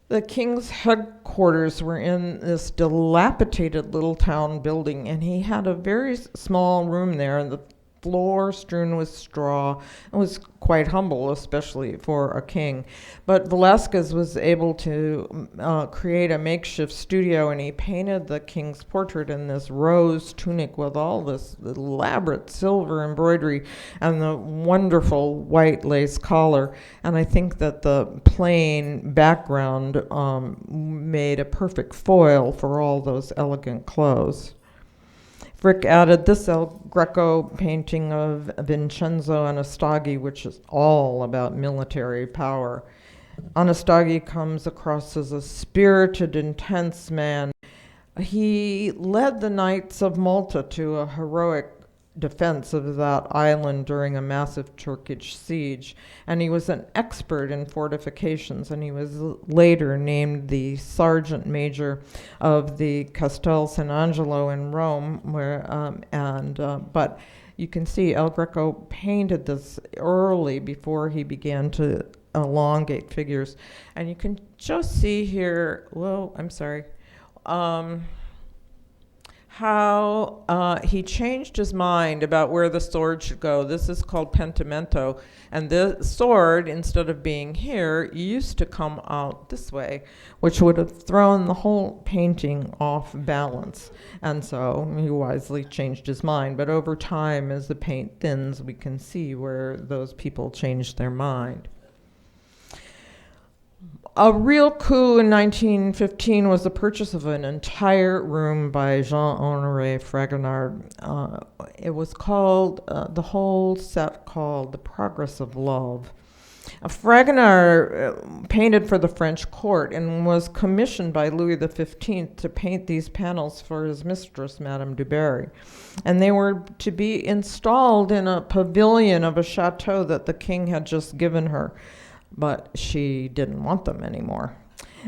The king's headquarters were in this dilapidated little town building, and he had a very small room there, and the floor strewn with straw. It was quite humble, especially for a king. But Velázquez was able to create a makeshift studio, and he painted the king's portrait in this rose tunic with all this elaborate silver embroidery and the wonderful white lace collar. And I think that the plain background made a perfect foil for all those elegant clothes. Frick added this El Greco painting of Vincenzo Anastaghi, which is all about military power. Anastaghi comes across as a spirited, intense man. He led the Knights of Malta to a heroic defense of that island during a massive Turkish siege, and he was an expert in fortifications, and he was later named the sergeant major of the Castel San Angelo in Rome, but you can see El Greco painted this early before he began to elongate figures, and you can just see here, how he changed his mind about where the sword should go. This is called pentimento, and the sword, instead of being here, used to come out this way, which would have thrown the whole painting off balance. And so he wisely changed his mind. But over time, as the paint thins, we can see where those people changed their mind. A real coup in 1915 was the purchase of an entire room by Jean-Honoré Fragonard. It was called, the whole set called The Progress of Love. Fragonard painted for the French court and was commissioned by Louis XV to paint these panels for his mistress, Madame du Barry. And they were to be installed in a pavilion of a chateau that the king had just given her. But she didn't want them anymore,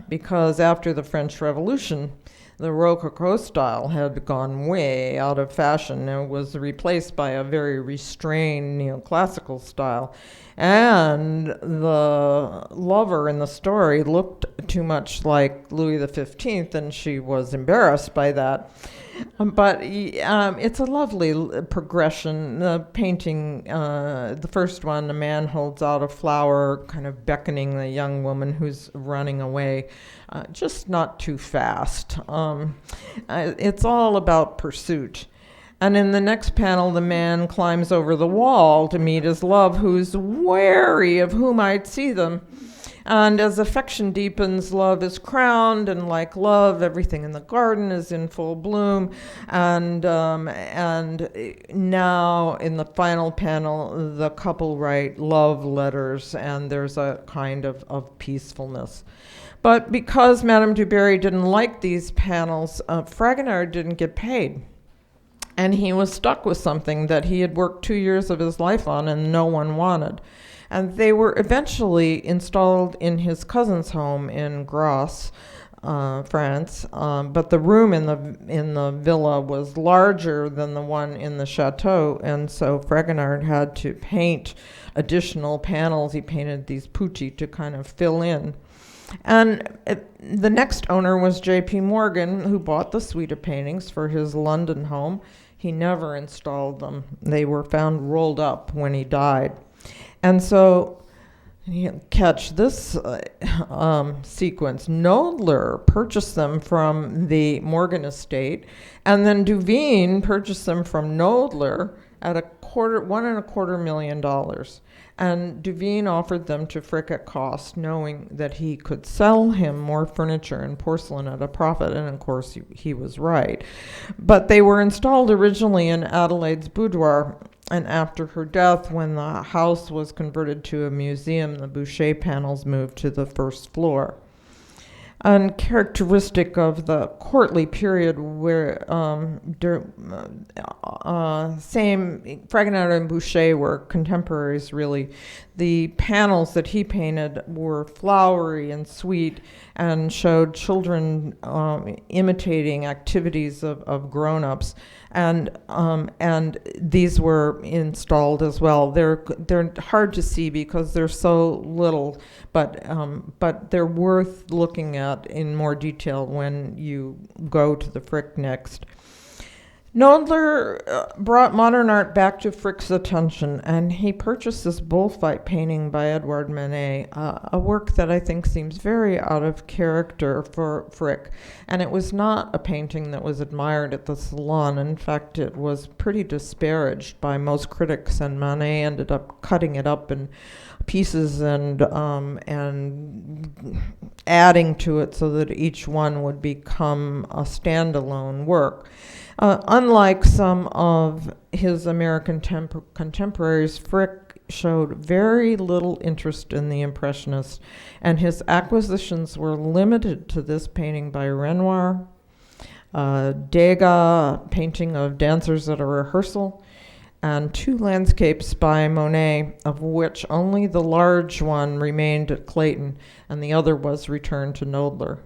because after the French Revolution, the Rococo style had gone way out of fashion and was replaced by a very restrained neoclassical style. And the lover in the story looked too much like Louis XV, and she was embarrassed by that. But it's a lovely progression. The painting, the first one, the man holds out a flower, kind of beckoning the young woman who's running away, just not too fast. It's all about pursuit. And in the next panel, the man climbs over the wall to meet his love, who's wary of who might see them. And as affection deepens, love is crowned, and like love, everything in the garden is in full bloom. And now, in the final panel, the couple write love letters, and there's a kind of peacefulness. But because Madame du Barry didn't like these panels, Fragonard didn't get paid. And he was stuck with something that he had worked 2 years of his life on and no one wanted. And they were eventually installed in his cousin's home in Grasse, France. But the room in the villa was larger than the one in the chateau, and so Fragonard had to paint additional panels. He painted these pucci to kind of fill in. And the next owner was J.P. Morgan, who bought the suite of paintings for his London home. He never installed them. They were found rolled up when he died. And so catch this sequence. Nodler purchased them from the Morgan estate, and then Duveen purchased them from Nodler at $1.25 million. And Duveen offered them to Frick at cost, knowing that he could sell him more furniture and porcelain at a profit, and of course he was right. But they were installed originally in Adelaide's boudoir, and after her death, when the house was converted to a museum, the Boucher panels moved to the first floor. Uncharacteristic of the courtly period where Fragonard and Boucher were contemporaries, really. The panels that he painted were flowery and sweet and showed children imitating activities of grown-ups. And these were installed as well. They're hard to see because they're so little, but they're worth looking at in more detail when you go to the Frick next. Nodler brought modern art back to Frick's attention, and he purchased this bullfight painting by Edouard Manet, a work that I think seems very out of character for Frick. And it was not a painting that was admired at the Salon. In fact, it was pretty disparaged by most critics, and Manet ended up cutting it up in pieces and adding to it so that each one would become a standalone work. Unlike some of his American contemporaries, Frick showed very little interest in the Impressionists, and his acquisitions were limited to this painting by Renoir, Degas painting of dancers at a rehearsal, and 2 landscapes by Monet, of which only the large one remained at Clayton, and the other was returned to Nodler.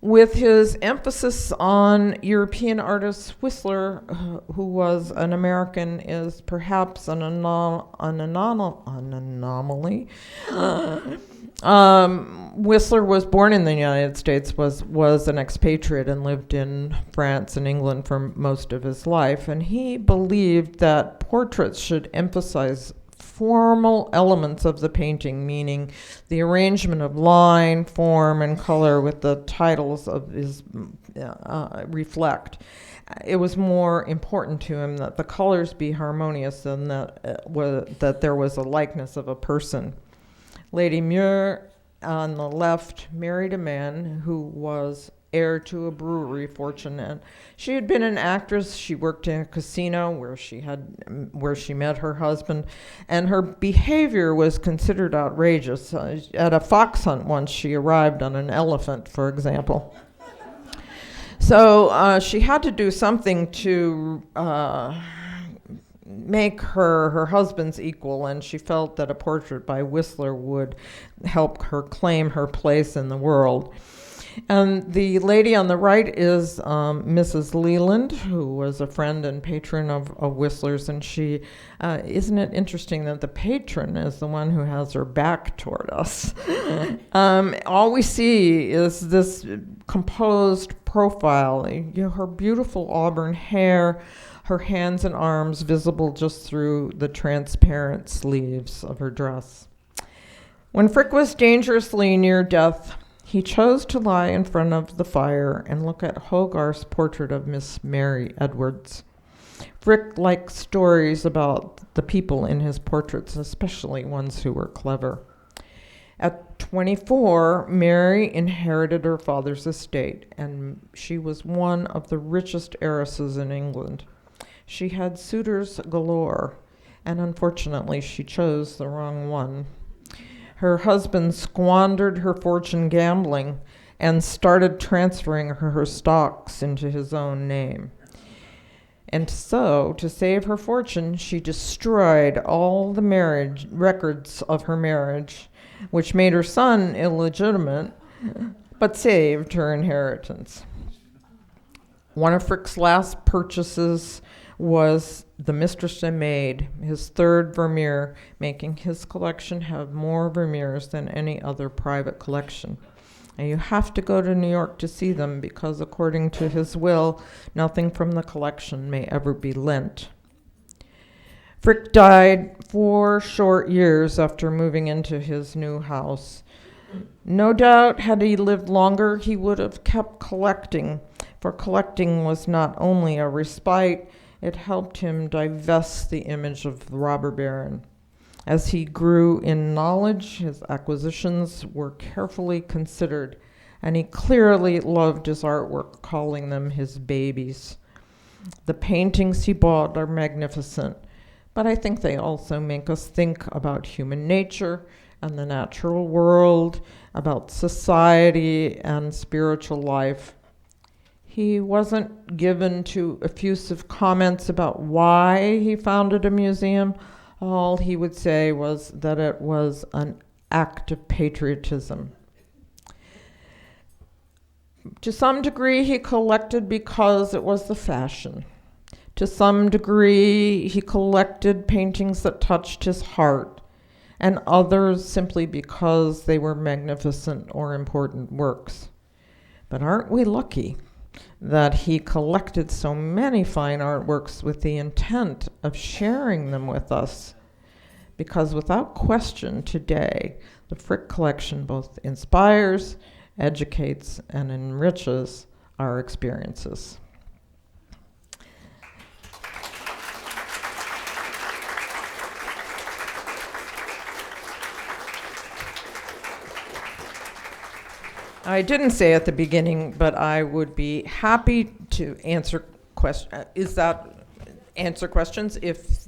With his emphasis on European artists, Whistler, who was an American, is perhaps an anomaly. Whistler was born in the United States, was an expatriate, and lived in France and England for most of his life. And he believed that portraits should emphasize formal elements of the painting, meaning the arrangement of line, form, and color with the titles of his reflect. It was more important to him that the colors be harmonious than that there was a likeness of a person. Lady Muir, on the left, married a man who was heir to a brewery fortune, and she had been an actress. She worked in a casino where she met her husband, and her behavior was considered outrageous. At a fox hunt once, she arrived on an elephant, for example. So she had to do something to make her husband's equal, and she felt that a portrait by Whistler would help her claim her place in the world. And the lady on the right is Mrs. Leland, who was a friend and patron of Whistler's. And she, isn't it interesting that the patron is the one who has her back toward us? All we see is this composed profile, her beautiful auburn hair, her hands and arms visible just through the transparent sleeves of her dress. When Frick was dangerously near death, he chose to lie in front of the fire and look at Hogarth's portrait of Miss Mary Edwards. Frick liked stories about the people in his portraits, especially ones who were clever. At 24, Mary inherited her father's estate, and she was one of the richest heiresses in England. She had suitors galore, and unfortunately she chose the wrong one. Her husband squandered her fortune gambling and started transferring her stocks into his own name. And so, to save her fortune, she destroyed all the marriage records of her marriage, which made her son illegitimate, but saved her inheritance. One of Frick's last purchases was The Mistress and Maid, his third Vermeer, making his collection have more Vermeers than any other private collection. And you have to go to New York to see them because, according to his will, nothing from the collection may ever be lent. Frick died 4 short years after moving into his new house. No doubt, had he lived longer, he would have kept collecting, for collecting was not only a respite, it helped him divest the image of the robber baron. As he grew in knowledge, his acquisitions were carefully considered, and he clearly loved his artwork, calling them his babies. The paintings he bought are magnificent, but I think they also make us think about human nature and the natural world, about society and spiritual life. He wasn't given to effusive comments about why he founded a museum. All he would say was that it was an act of patriotism. To some degree, he collected because it was the fashion. To some degree, he collected paintings that touched his heart, and others simply because they were magnificent or important works. But aren't we lucky that he collected so many fine artworks with the intent of sharing them with us? Because without question, today, the Frick collection both inspires, educates, and enriches our experiences. I didn't say at the beginning, but I would be happy to answer questions. Answer questions? If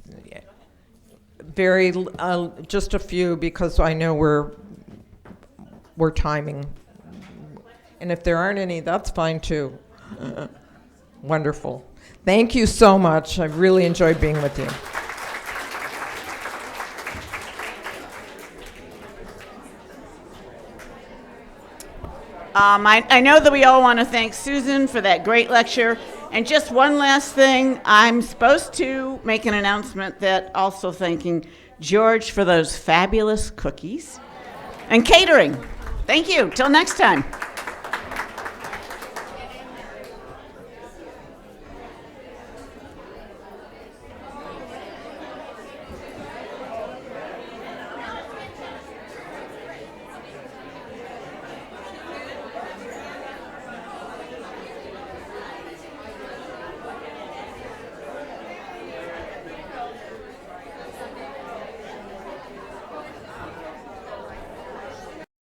just a few, because I know we're timing. And if there aren't any, that's fine too. Wonderful. Thank you so much. I've really enjoyed being with you. I know that we all want to thank Susan for that great lecture. And just one last thing, I'm supposed to make an announcement that also thanking George for those fabulous cookies and catering. Thank you. Till next time.